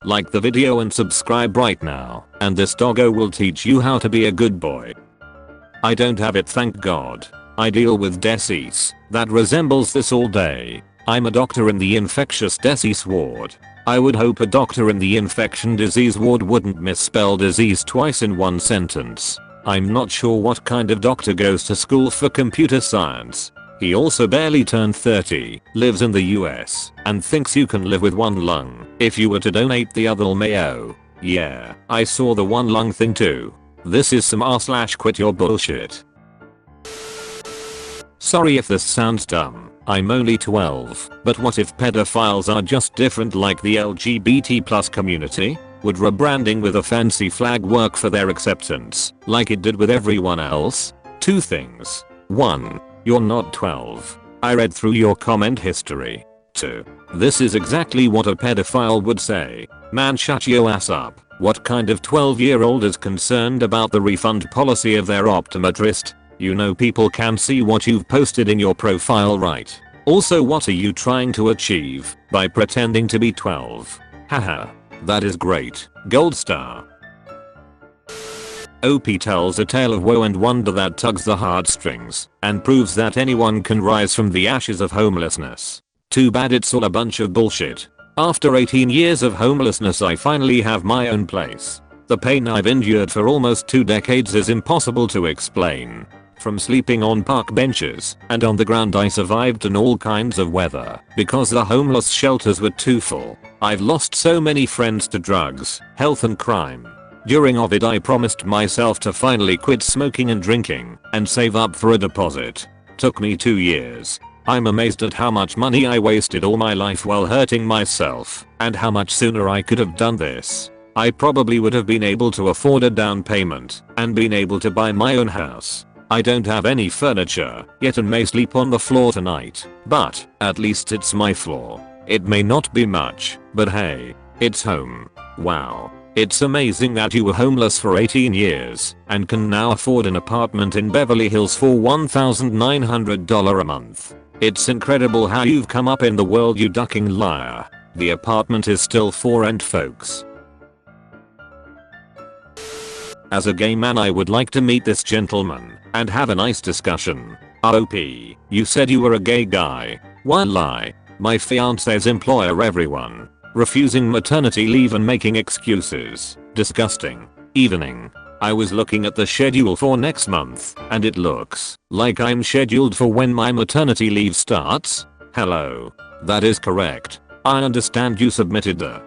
Like the video and subscribe right now, and this doggo will teach you how to be a good boy. I don't have it, thank God. I deal with disease that resembles this all day. I'm a doctor in the infectious disease ward. I would hope a doctor in the infection disease ward wouldn't misspell disease twice in one sentence. I'm not sure what kind of doctor goes to school for computer science. He also barely turned 30, lives in the US, and thinks you can live with one lung if you were to donate the other mayo. Yeah, I saw the one lung thing too. This is some r/quit your bullshit. Sorry if this sounds dumb. I'm only 12, but what if pedophiles are just different like the LGBT+ community? Would rebranding with a fancy flag work for their acceptance, like it did with everyone else? 2 things. 1. You're not 12. I read through your comment history. 2. This is exactly what a pedophile would say. Man, shut your ass up. What kind of 12-year-old is concerned about the refund policy of their optometrist? You know people can see what you've posted in your profile, right? Also, what are you trying to achieve by pretending to be 12? Haha. That is great. Gold star. OP tells a tale of woe and wonder that tugs the heartstrings and proves that anyone can rise from the ashes of homelessness. Too bad it's all a bunch of bullshit. After 18 years of homelessness, I finally have my own place. The pain I've endured for almost 2 decades is impossible to explain. From sleeping on park benches and on the ground, I survived in all kinds of weather because the homeless shelters were too full. I've lost so many friends to drugs, health and crime. During COVID, I promised myself to finally quit smoking and drinking and save up for a deposit. Took me 2 years. I'm amazed at how much money I wasted all my life while hurting myself, and how much sooner I could have done this. I probably would have been able to afford a down payment and been able to buy my own house. I don't have any furniture yet and may sleep on the floor tonight, but at least it's my floor. It may not be much, but hey, it's home. Wow. It's amazing that you were homeless for 18 years and can now afford an apartment in Beverly Hills for $1,900 a month. It's incredible how you've come up in the world, you ducking liar. The apartment is still for rent, folks. As a gay man, I would like to meet this gentleman and have a nice discussion. ROP, you said you were a gay guy. Why lie? My fiance's employer, everyone. Refusing maternity leave and making excuses. Disgusting. Evening. I was looking at the schedule for next month and it looks like I'm scheduled for when my maternity leave starts. Hello. That is correct. I understand you submitted the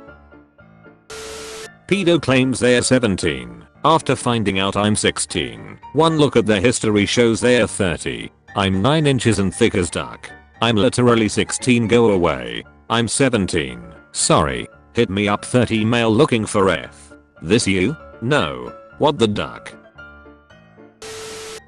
pedo claims they're 17. After finding out I'm 16, one look at their history shows they're 30. I'm 9 inches and thick as duck. I'm literally 16, go away. I'm 17. Sorry. Hit me up, 30 male looking for F. This you? No. What the duck?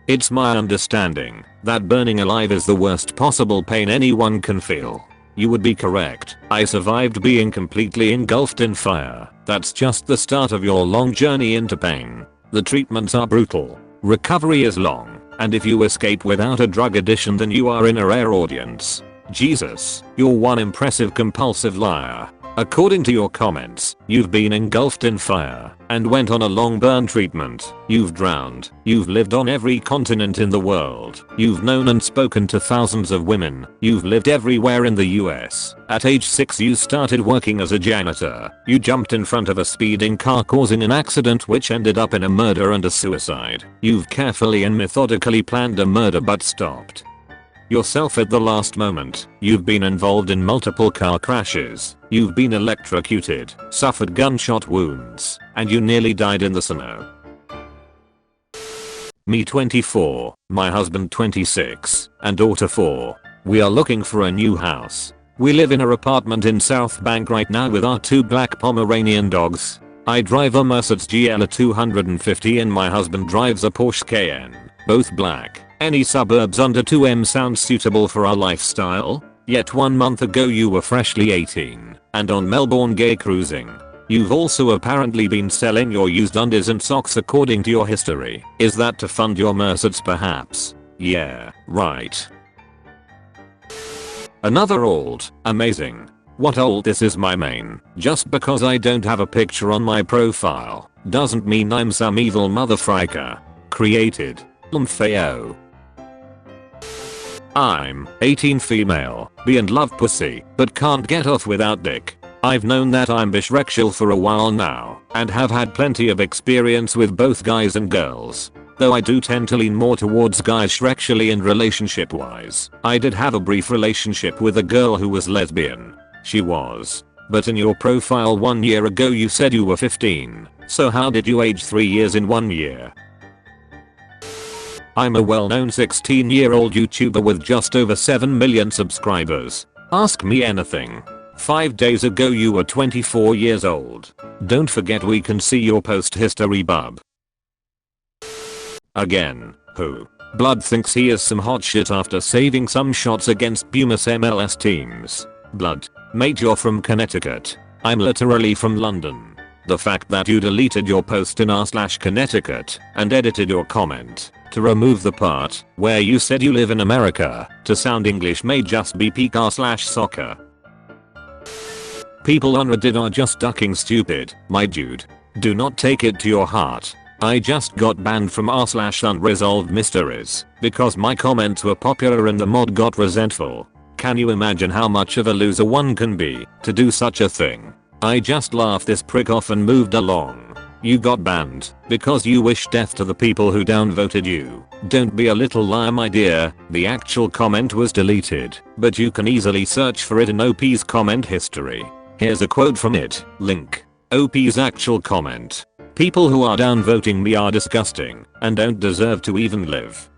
It's my understanding that burning alive is the worst possible pain anyone can feel. You would be correct. I survived being completely engulfed in fire. That's just the start of your long journey into pain. The treatments are brutal. Recovery is long. And if you escape without a drug addiction, then you are in a rare audience. Jesus, you're one impressive compulsive liar. According to your comments, you've been engulfed in fire and went on a long burn treatment. You've drowned. You've lived on every continent in the world. You've known and spoken to thousands of women. You've lived everywhere in the US. At age 6 you started working as a janitor. You jumped in front of a speeding car causing an accident which ended up in a murder and a suicide. You've carefully and methodically planned a murder but stopped yourself at the last moment. You've been involved in multiple car crashes. You've been electrocuted, suffered gunshot wounds, and you nearly died in the snow. Me 24, my husband 26, and daughter 4. We are looking for a new house. We live in an apartment in South Bank right now with our 2 black Pomeranian dogs. I drive a Mercedes GL 250 and my husband drives a Porsche Cayenne, both black. Any suburbs under 2M sounds suitable for our lifestyle? Yet 1 month ago you were freshly 18 and on Melbourne gay cruising. You've also apparently been selling your used undies and socks according to your history. Is that to fund your Mercedes perhaps? Yeah, right. Another old, amazing What old this is my main. Just because I don't have a picture on my profile doesn't mean I'm some evil motherfricker. Created. Lumfeo. I'm 18 female, B and love pussy, but can't get off without dick. I've known that I'm bisexual for a while now, and have had plenty of experience with both guys and girls. Though I do tend to lean more towards guys sexually and relationship wise. I did have a brief relationship with a girl who was lesbian. She was. But in your profile 1 year ago you said you were 15, so how did you age 3 years in 1 year? I'm a well-known 16-year-old YouTuber with just over 7 million subscribers. Ask me anything. 5 days ago you were 24 years old. Don't forget we can see your post history, bub. Again, who? Blood thinks he is some hot shit after saving some shots against Pumas MLS teams. Blood, mate, you're from Connecticut. I'm literally from London. The fact that you deleted your post in r/Connecticut and edited your comment to remove the part where you said you live in America to sound English may just be peak r/soccer. People on Reddit are just ducking stupid, my dude. Do not take it to your heart. I just got banned from r/unresolved mysteries because my comments were popular and the mod got resentful. Can you imagine how much of a loser one can be to do such a thing? I just laughed this prick off and moved along. You got banned because you wish death to the people who downvoted you. Don't be a little liar, my dear. The actual comment was deleted, but you can easily search for it in OP's comment history. Here's a quote from it. Link. OP's actual comment. People who are downvoting me are disgusting and don't deserve to even live.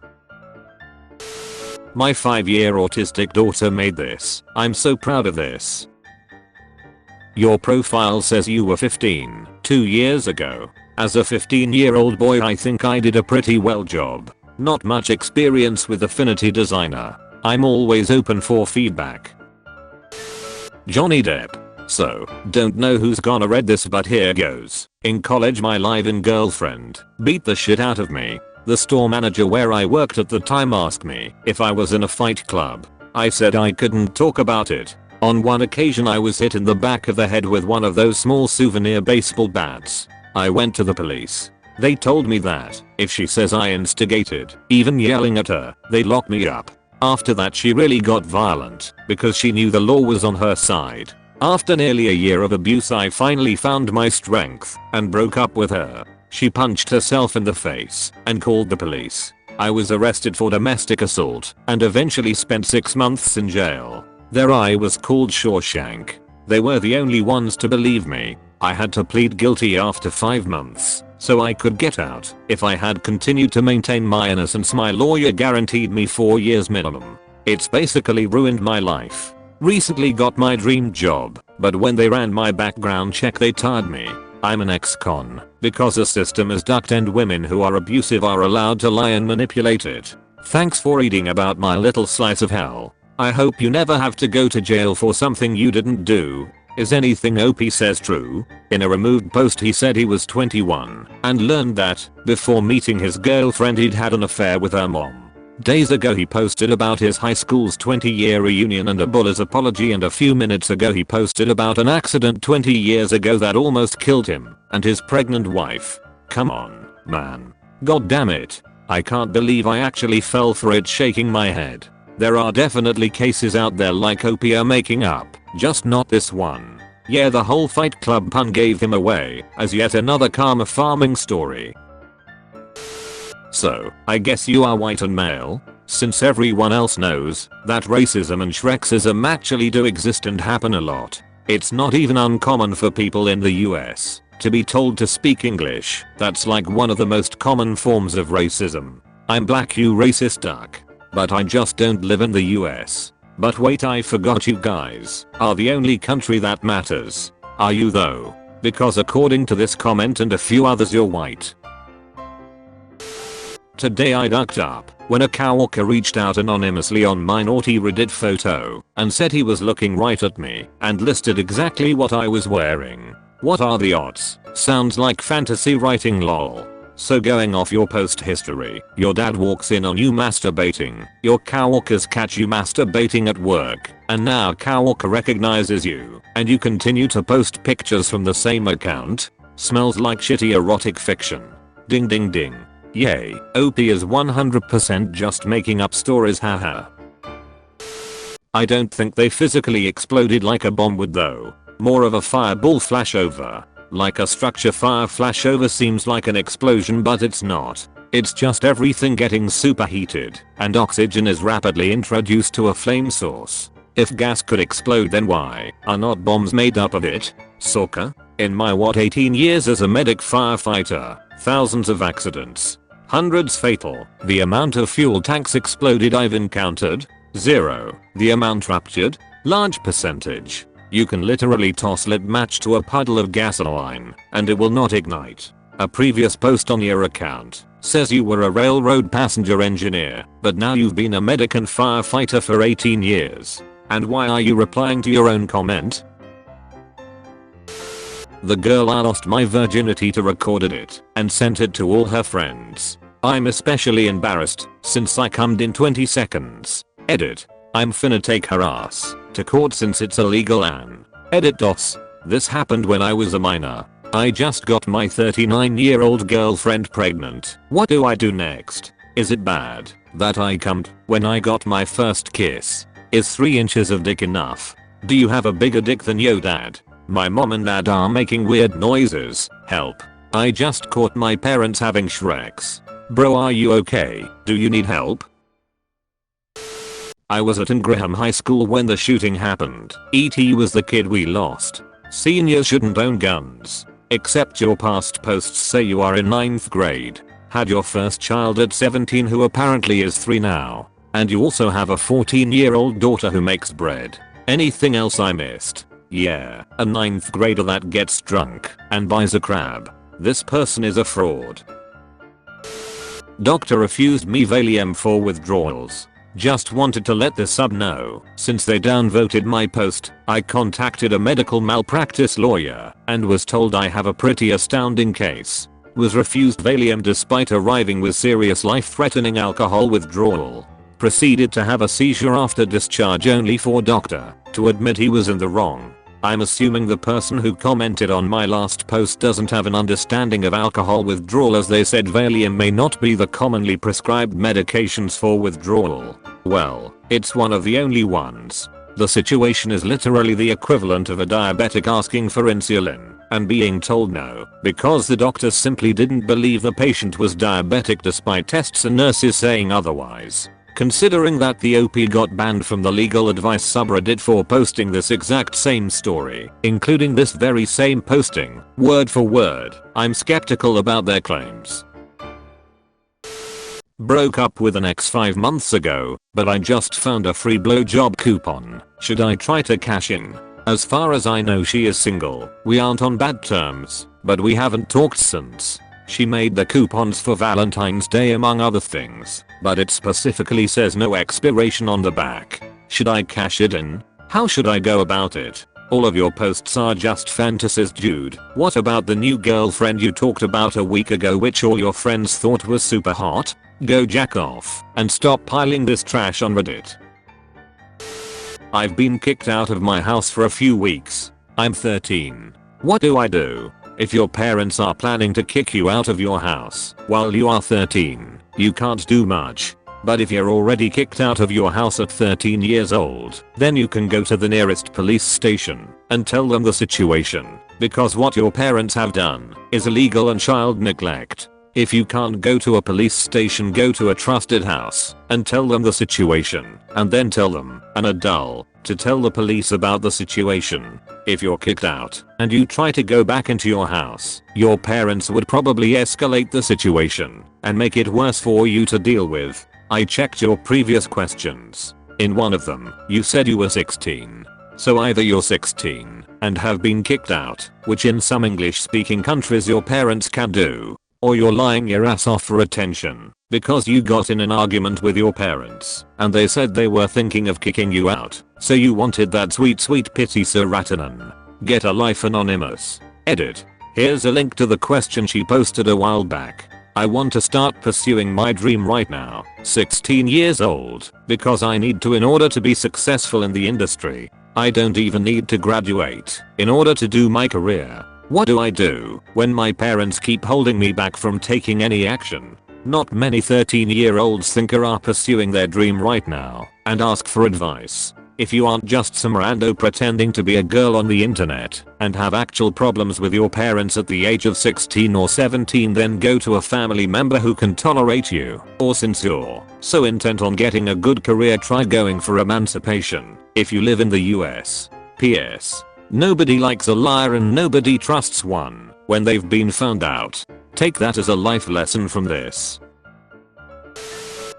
My 5-year autistic daughter made this. I'm so proud of this. Your profile says you were 15 2 years ago. As a 15-year-old boy I think I did a pretty well job. Not much experience with Affinity Designer. I'm always open for feedback. Johnny Depp. So, don't know who's gonna read this but here goes. In college my live-in girlfriend beat the shit out of me. The store manager where I worked at the time asked me if I was in a fight club. I said I couldn't talk about it. On one occasion I was hit in the back of the head with one of those small souvenir baseball bats. I went to the police. They told me that if she says I instigated, even yelling at her, they'd lock me up. After that she really got violent because she knew the law was on her side. After nearly a year of abuse I finally found my strength and broke up with her. She punched herself in the face and called the police. I was arrested for domestic assault and eventually spent 6 months in jail. There I was called Shawshank. They were the only ones to believe me. I had to plead guilty after 5 months so I could get out. If I had continued to maintain my innocence my lawyer guaranteed me 4 years minimum. It's basically ruined my life. Recently got my dream job, but when they ran my background check they tarred me. I'm an ex-con because the system is ducked and women who are abusive are allowed to lie and manipulate it. Thanks for reading about my little slice of hell. I hope you never have to go to jail for something you didn't do. Is anything OP says true? In a removed post he said he was 21 and learned that before meeting his girlfriend he'd had an affair with her mom. Days ago he posted about his high school's 20-year reunion and a bully's apology, and a few minutes ago he posted about an accident 20 years ago that almost killed him and his pregnant wife. Come on, man. God damn it. I can't believe I actually fell for it, shaking my head. There are definitely cases out there like OP are making up, just not this one. Yeah, the whole Fight Club pun gave him away as yet another karma farming story. So, I guess you are white and male? Since everyone else knows that racism and shrexism actually do exist and happen a lot. It's not even uncommon for people in the US to be told to speak English. That's like one of the most common forms of racism. I'm black, you racist duck. But I just don't live in the US. But wait, I forgot, you guys are the only country that matters. Are you though? Because according to this comment and a few others you're white. Today I ducked up when a coworker reached out anonymously on my naughty Reddit photo and said he was looking right at me and listed exactly what I was wearing. What are the odds? Sounds like fantasy writing, lol. So going off your post history, your dad walks in on you masturbating, your coworkers catch you masturbating at work, and now coworker recognizes you, and you continue to post pictures from the same account? Smells like shitty erotic fiction. Ding ding ding. Yay, OP is 100% just making up stories, haha. I don't think they physically exploded like a bomb would though. More of a fireball flashover. Like a structure fire flashover seems like an explosion, but it's not. It's just everything getting superheated, and oxygen is rapidly introduced to a flame source. If gas could explode, then why are not bombs made up of it? Soccer? In my 18 years as a medic firefighter, thousands of accidents. Hundreds fatal. The amount of fuel tanks exploded I've encountered? 0. The amount ruptured? Large percentage. You can literally toss lit match to a puddle of gasoline, and it will not ignite. A previous post on your account says you were a railroad passenger engineer, but now you've been a medic and firefighter for 18 years. And why are you replying to your own comment? The girl I lost my virginity to recorded it and sent it to all her friends. I'm especially embarrassed since I cummed in 20 seconds. Edit. I'm finna take her ass to court since it's illegal and edit DOS. This happened when I was a minor. I just got my 39-year-old girlfriend pregnant. What do I do next? Is it bad that I cummed when I got my first kiss? Is 3 inches of dick enough? Do you have a bigger dick than yo dad? My mom and dad are making weird noises. Help. I just caught my parents having Shreks. Bro, are you okay? Do you need help? I was at Ingraham High School when the shooting happened. E.T. was the kid we lost. Seniors shouldn't own guns. Except your past posts say you are in 9th grade. Had your first child at 17 who apparently is 3 now. And you also have a 14-year-old daughter who makes bread. Anything else I missed? Yeah, a 9th grader that gets drunk and buys a crab. This person is a fraud. Doctor refused me Valium for withdrawals. Just wanted to let the sub know, since they downvoted my post, I contacted a medical malpractice lawyer and was told I have a pretty astounding case. Was refused Valium despite arriving with serious life-threatening alcohol withdrawal. Proceeded to have a seizure after discharge only for doctor to admit he was in the wrong. I'm assuming the person who commented on my last post doesn't have an understanding of alcohol withdrawal, as they said Valium may not be the commonly prescribed medications for withdrawal. Well, it's one of the only ones. The situation is literally the equivalent of a diabetic asking for insulin and being told no because the doctor simply didn't believe the patient was diabetic despite tests and nurses saying otherwise. Considering that the OP got banned from the legal advice subreddit for posting this exact same story, including this very same posting, word for word, I'm skeptical about their claims. Broke up with an ex 5 months ago, but I just found a free blowjob coupon. Should I try to cash in? As far as I know she is single. We aren't on bad terms, but we haven't talked since. She made the coupons for Valentine's Day among other things, but it specifically says no expiration on the back. Should I cash it in? How should I go about it? All of your posts are just fantasies, dude. What about the new girlfriend you talked about a week ago which all your friends thought was super hot? Go jack off and stop piling this trash on Reddit. I've been kicked out of my house for a few weeks. I'm 13. What do I do? If your parents are planning to kick you out of your house while you are 13, you can't do much. But if you're already kicked out of your house at 13 years old, then you can go to the nearest police station and tell them the situation, because what your parents have done is illegal and child neglect. If you can't go to a police station, go to a trusted house and tell them the situation, and then tell them, an adult, to tell the police about the situation. If you're kicked out and you try to go back into your house, your parents would probably escalate the situation and make it worse for you to deal with. I checked your previous questions. In one of them, you said you were 16. So either you're 16 and have been kicked out, which in some English speaking countries your parents can do, or you're lying your ass off for attention because you got in an argument with your parents and they said they were thinking of kicking you out, so you wanted that sweet pity serotonin. Get a life, anonymous. Edit. Here's a link to the question she posted a while back. I want to start pursuing my dream right now, 16 years old, because I need to in order to be successful in the industry. I don't even need to graduate in order to do my career. What do I do when my parents keep holding me back from taking any action? Not many 13-year-olds think are pursuing their dream right now and ask for advice. If you aren't just some rando pretending to be a girl on the internet and have actual problems with your parents at the age of 16 or 17, then go to a family member who can tolerate you. Or since you're so intent on getting a good career, try going for emancipation if you live in the US. PS. Nobody likes a liar and nobody trusts one when they've been found out. Take that as a life lesson from this.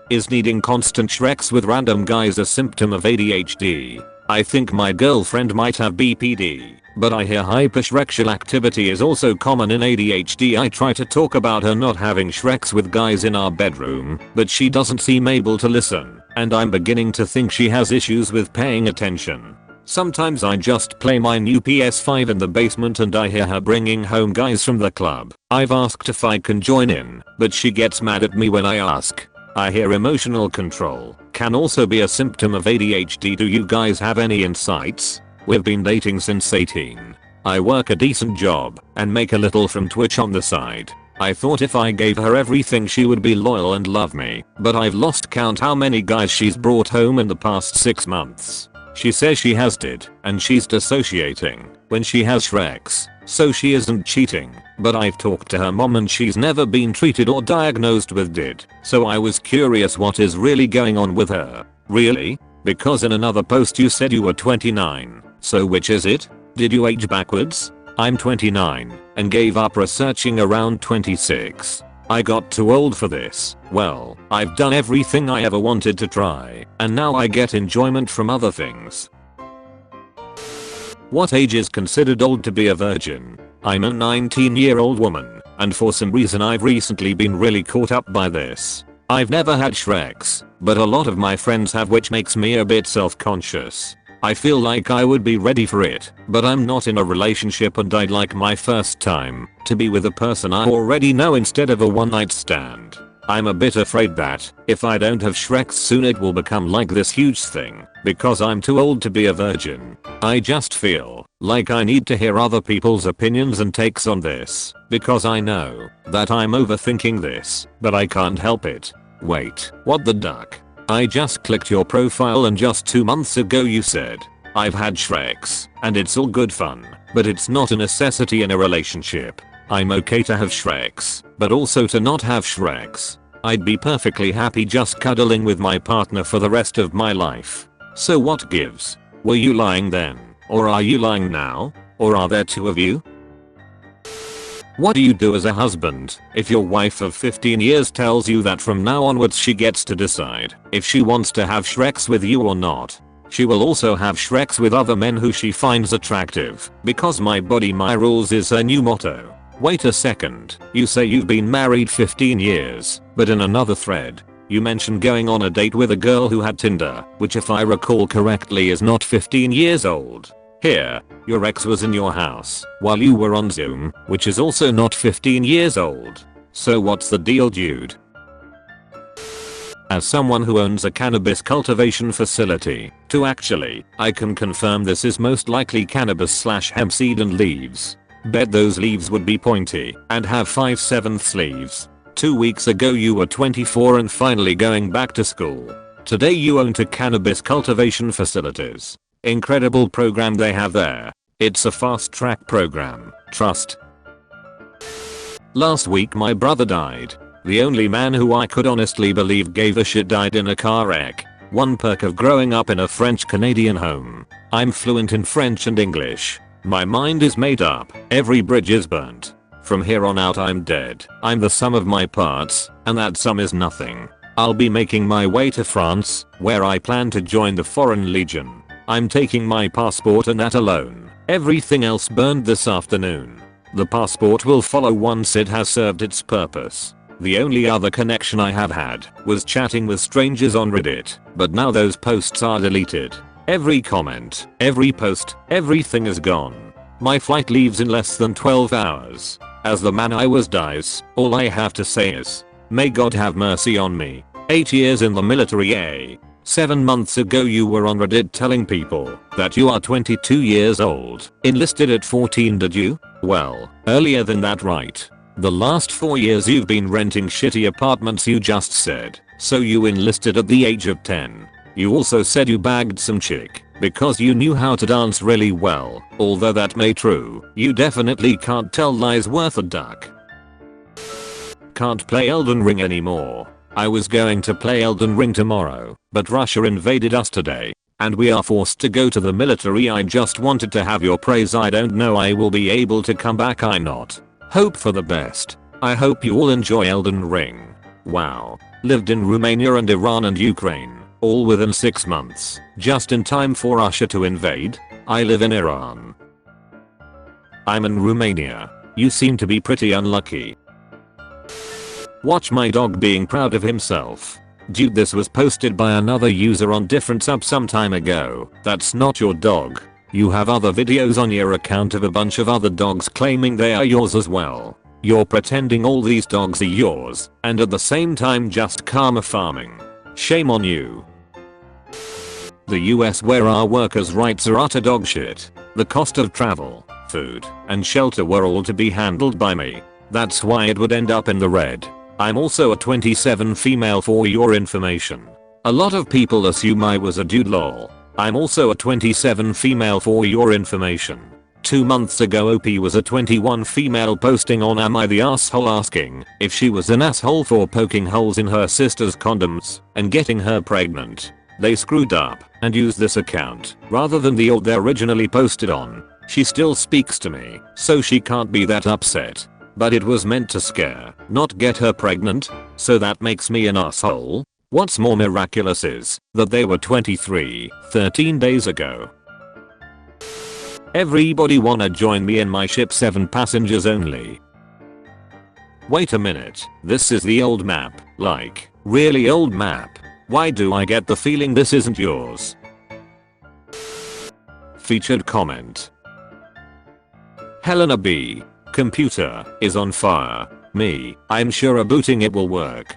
Is needing constant Shreks with random guys a symptom of ADHD? I think my girlfriend might have BPD, but I hear hyper-Shreksual activity is also common in ADHD. I try to talk about her not having Shreks with guys in our bedroom, but she doesn't seem able to listen, and I'm beginning to think she has issues with paying attention. Sometimes I just play my new PS5 in the basement and I hear her bringing home guys from the club. I've asked if I can join in, but she gets mad at me when I ask. I hear emotional control can also be a symptom of ADHD. Do you guys have any insights? We've been dating since 18. I work a decent job and make a little from Twitch on the side. I thought if I gave her everything she would be loyal and love me, but I've lost count how many guys she's brought home in the past 6 months. She says she has did, and she's dissociating when she has Shreks, so she isn't cheating, but I've talked to her mom and she's never been treated or diagnosed with DID, so I was curious what is really going on with her. Really? Because in another post you said you were 29, so which is it? Did you age backwards? I'm 29 and gave up researching around 26. I got too old for this. Well, I've done everything I ever wanted to try, and now I get enjoyment from other things. What age is considered old to be a virgin? I'm a 19-year-old woman, and for some reason I've recently been really caught up by this. I've never had Shreks, but a lot of my friends have, which makes me a bit self-conscious. I feel like I would be ready for it, but I'm not in a relationship and I'd like my first time to be with a person I already know instead of a one-night stand. I'm a bit afraid that if I don't have Shreks soon it will become like this huge thing because I'm too old to be a virgin. I just feel like I need to hear other people's opinions and takes on this because I know that I'm overthinking this, but I can't help it. Wait, what the duck? I just clicked your profile and just 2 months ago you said, I've had Shreks, and it's all good fun, but it's not a necessity in a relationship. I'm okay to have Shreks, but also to not have Shreks. I'd be perfectly happy just cuddling with my partner for the rest of my life. So what gives? Were you lying then? Or are you lying now? Or are there two of you? What do you do as a husband if your wife of 15 years tells you that from now onwards she gets to decide if she wants to have Shreks with you or not? She will also have Shreks with other men who she finds attractive, because my body my rules is her new motto. Wait a second, you say you've been married 15 years, but in another thread, you mentioned going on a date with a girl who had Tinder, which if I recall correctly is not 15 years old. Here, your ex was in your house while you were on Zoom, which is also not 15 years old. So what's the deal, dude? As someone who owns a cannabis cultivation facility, I can confirm this is most likely cannabis/hemp seed and leaves. Bet those leaves would be pointy and have 5/7 leaves. 2 weeks ago you were 24 and finally going back to school. Today you own two cannabis cultivation facilities. Incredible program they have there. It's a fast track program, trust. Last week my brother died. The only man who I could honestly believe gave a shit died in a car wreck. One perk of growing up in a French-Canadian home. I'm fluent in French and English. My mind is made up. Every bridge is burnt. From here on out I'm dead. I'm the sum of my parts, and that sum is nothing. I'll be making my way to France, where I plan to join the Foreign Legion. I'm taking my passport and that alone. Everything else burned this afternoon. The passport will follow once it has served its purpose. The only other connection I have had was chatting with strangers on Reddit, but now those posts are deleted. Every comment, every post, everything is gone. My flight leaves in less than 12 hours. As the man I was dies, all I have to say is, may God have mercy on me. 8 years in the military. 7 months ago you were on Reddit telling people that you are 22 years old. Enlisted at 14, did you? Well, earlier than that, right? The last 4 years you've been renting shitty apartments, you just said. So you enlisted at the age of 10. You also said you bagged some chick because you knew how to dance really well. Although that may true, you definitely can't tell lies worth a duck. Can't play Elden Ring anymore. I was going to play Elden Ring tomorrow, but Russia invaded us today, and we are forced to go to the military. I just wanted to have your praise. I don't know I will be able to come back. I not. Hope for the best. I hope you all enjoy Elden Ring. Wow. Lived in Romania and Iran and Ukraine, all within 6 months, just in time for Russia to invade. I live in Iran. I'm in Romania. You seem to be pretty unlucky. Watch my dog being proud of himself. Dude, this was posted by another user on different sub some time ago. That's not your dog. You have other videos on your account of a bunch of other dogs claiming they are yours as well. You're pretending all these dogs are yours and at the same time just karma farming. Shame on you. The US, where our workers' rights are utter dog shit. The cost of travel, food, and shelter were all to be handled by me. That's why it would end up in the red. I'm also a 27 female for your information. A lot of people assume I was a dude, lol. I'm also a 27 female for your information. 2 months ago OP was a 21 female posting on Am I the Asshole asking if she was an asshole for poking holes in her sister's condoms and getting her pregnant. They screwed up and used this account rather than the old they originally posted on. She still speaks to me, so she can't be that upset. But it was meant to scare, not get her pregnant, so that makes me an asshole. What's more miraculous is that they were 23, 13 days ago. Everybody wanna join me in my ship, 7 passengers only. Wait a minute, this is the old map, like, really old map. Why do I get the feeling this isn't yours? Featured comment. Helena B. Computer is on fire. Me, I'm sure rebooting it will work.